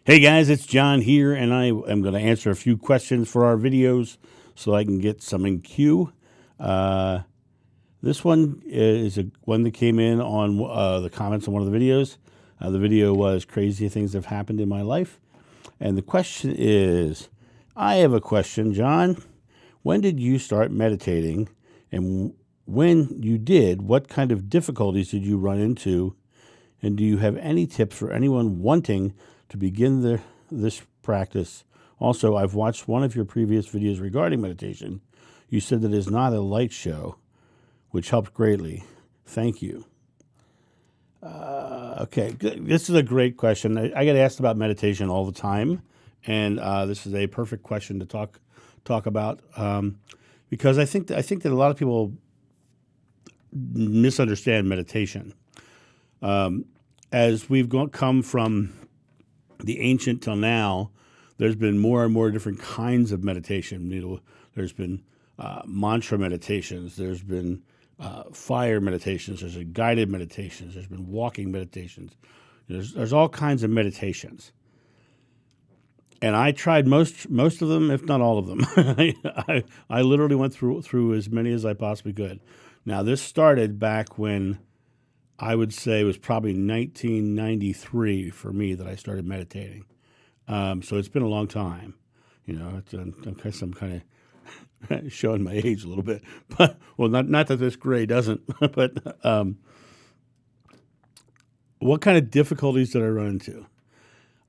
Hey guys, it's John here, and I am going to answer a few questions for our videos so I can get some in queue. Uh, this one is one that came in on the comments on one of the videos. The video was Crazy Things Have Happened in My Life. And the question is, I have a question, John. When did you start meditating? And when you did, what kind of difficulties did you run into? And do you have any tips for anyone wanting to begin this practice? Also, I've watched one of your previous videos regarding meditation. You said that it is not a light show, which helped greatly. Thank you. Okay, good. This is a great question. I get asked about meditation all the time, and this is a perfect question to talk about because I think that a lot of people misunderstand meditation. As we've come from the ancient till now, there's been more and more different kinds of meditation. There's been mantra meditations. There's been fire meditations. There's been guided meditations. There's been walking meditations. There's all kinds of meditations, and I tried most of them, if not all of them. I literally went through as many as I possibly could. Now, this started back when I would say it was probably 1993 for me that I started meditating. So it's been a long time. I'm kind of showing my age a little bit, but not that this gray doesn't. But what kind of difficulties did I run into?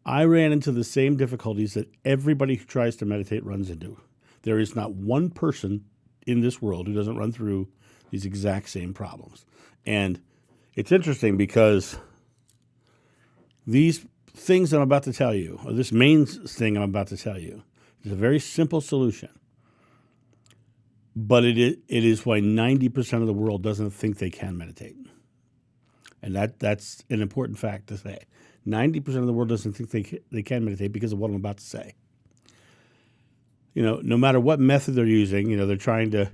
I ran into the same difficulties that everybody who tries to meditate runs into. There is not one person in this world who doesn't run through these exact same problems, and it's interesting because these things I'm about to tell you, or this main thing I'm about to tell you, is a very simple solution. But it is why 90% of the world doesn't think they can meditate. And that's an important fact to say. 90% of the world doesn't think they can meditate because of what I'm about to say. No matter what method they're using, they're trying to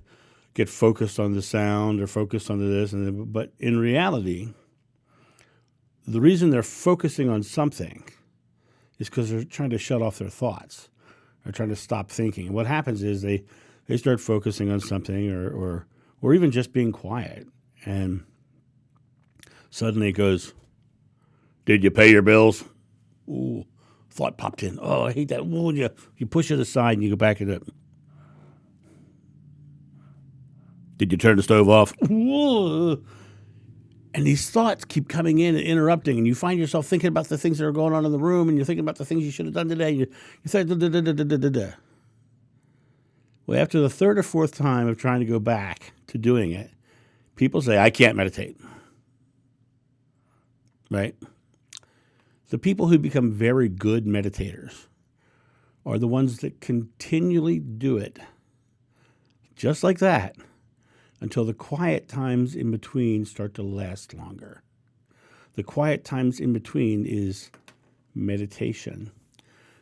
get focused on the sound or focused on this, but in reality, the reason they're focusing on something is because they're trying to shut off their thoughts. They're trying to stop thinking. And what happens is they start focusing on something or even just being quiet, and suddenly it goes, "Did you pay your bills?" Ooh, thought popped in. Oh, I hate that. Ooh, you push it aside and you go back at it. Did you turn the stove off? Whoa. And these thoughts keep coming in and interrupting, and you find yourself thinking about the things that are going on in the room, and you're thinking about the things you should have done today. You say, da, da, da, da, da, da, da. Well, after the third or fourth time of trying to go back to doing it, people say, "I can't meditate." Right? The people who become very good meditators are the ones that continually do it just like that, until the quiet times in between start to last longer. The quiet times in between is meditation.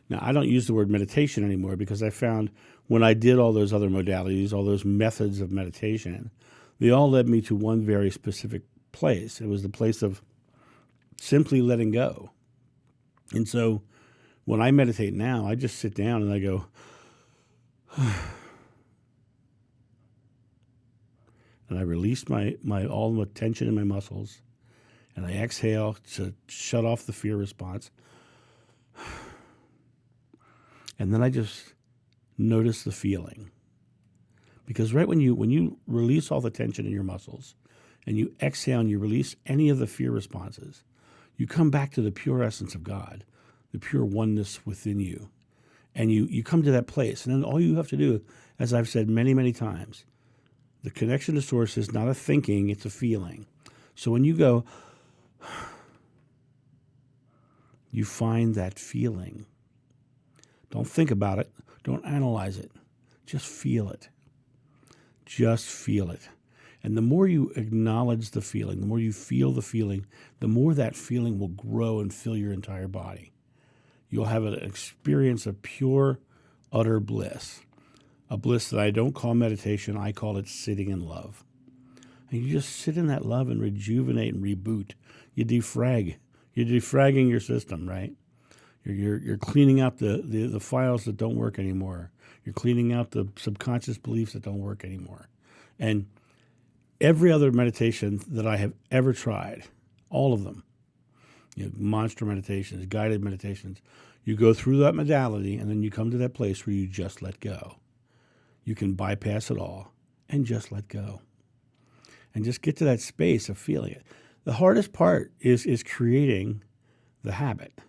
Now, I don't use the word meditation anymore because I found when I did all those other modalities, all those methods of meditation, they all led me to one very specific place. It was the place of simply letting go. And so when I meditate now, I just sit down and I go, and I release my all the tension in my muscles, and I exhale to shut off the fear response. And then I just notice the feeling. Because right when you release all the tension in your muscles and you exhale and you release any of the fear responses, you come back to the pure essence of God, the pure oneness within you. And you come to that place. And then all you have to do, as I've said many, many times, the connection to source is not a thinking, it's a feeling. So when you go, you find that feeling. Don't think about it. Don't analyze it. Just feel it. Just feel it. And the more you acknowledge the feeling, the more you feel the feeling, the more that feeling will grow and fill your entire body. You'll have an experience of pure, utter bliss. A bliss that I don't call meditation, I call it sitting in love. And you just sit in that love and rejuvenate and reboot. You defrag. You're defragging your system, right? You're cleaning out the files that don't work anymore. You're cleaning out the subconscious beliefs that don't work anymore. And every other meditation that I have ever tried, all of them, mantra meditations, guided meditations, you go through that modality and then you come to that place where you just let go. You can bypass it all and just let go. And just get to that space of feeling it. The hardest part is creating the habit.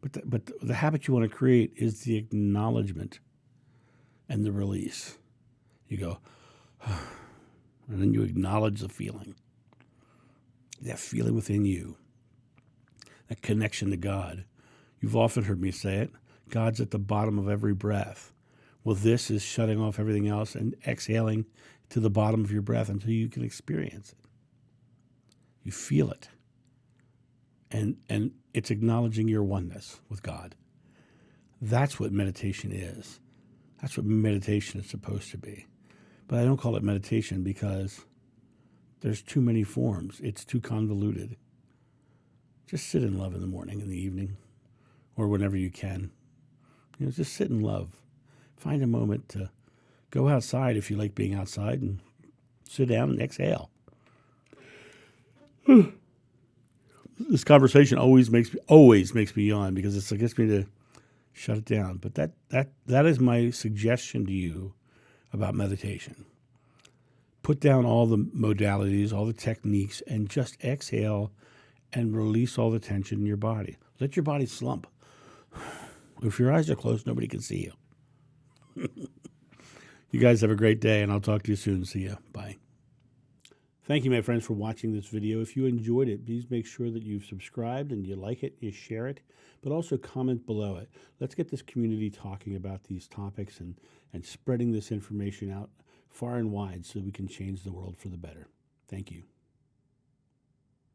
But the habit you want to create is the acknowledgement and the release. You go, and then you acknowledge the feeling. That feeling within you. That connection to God. You've often heard me say it. God's at the bottom of every breath. Well, this is shutting off everything else and exhaling to the bottom of your breath until you can experience it. You feel it. And it's acknowledging your oneness with God. That's what meditation is. That's what meditation is supposed to be. But I don't call it meditation because there's too many forms. It's too convoluted. Just sit in love in the morning, in the evening, or whenever you can. Just sit in love. Find a moment to go outside if you like being outside and sit down and exhale. This conversation always makes me yawn because it gets me to shut it down. But that is my suggestion to you about meditation. Put down all the modalities, all the techniques, and just exhale and release all the tension in your body. Let your body slump. If your eyes are closed, nobody can see you. You guys have a great day, and I'll talk to you soon. See ya. Bye. Thank you, my friends, for watching this video. If you enjoyed it, please make sure that you've subscribed and you like it, you share it, but also comment below it. Let's get this community talking about these topics and spreading this information out far and wide so we can change the world for the better. Thank you.